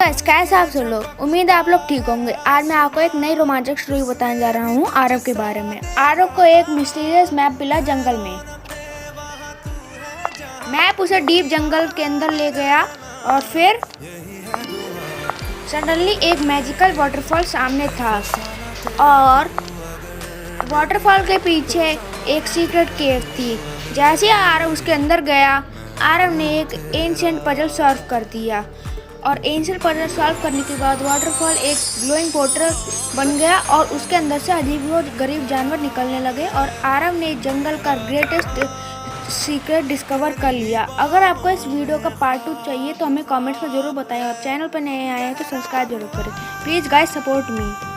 Guys, कैसे आप सब लोग। उम्मीद है आप लोग ठीक होंगे। आज मैं आपको एक नई रोमांचक स्टोरी बताने जा रहा हूँ आरव के बारे में। आरव को एक मिस्टीरियस मैप मिला जंगल में। मैप उसे डीप जंगल के अंदर ले गया और फिर सडनली एक मैजिकल वाटरफॉल सामने था और वाटरफॉल के पीछे एक सीक्रेट केव थी। जैसे ही आरव उसके अंदर गया, आरव ने एक एंशिएंट पजल सॉल्व कर दिया और एंशिएंट पजल सॉल्व करने के बाद वाटरफॉल एक ग्लोइंग पोर्टल बन गया और उसके अंदर से अजीब और गरीब जानवर निकलने लगे और आरव ने जंगल का ग्रेटेस्ट सीक्रेट डिस्कवर कर लिया। अगर आपको इस वीडियो का पार्ट 2 चाहिए तो हमें कमेंट्स में ज़रूर बताएं और चैनल पर नए आए हैं तो सब्सक्राइब जरूर करें। Please guys, support me.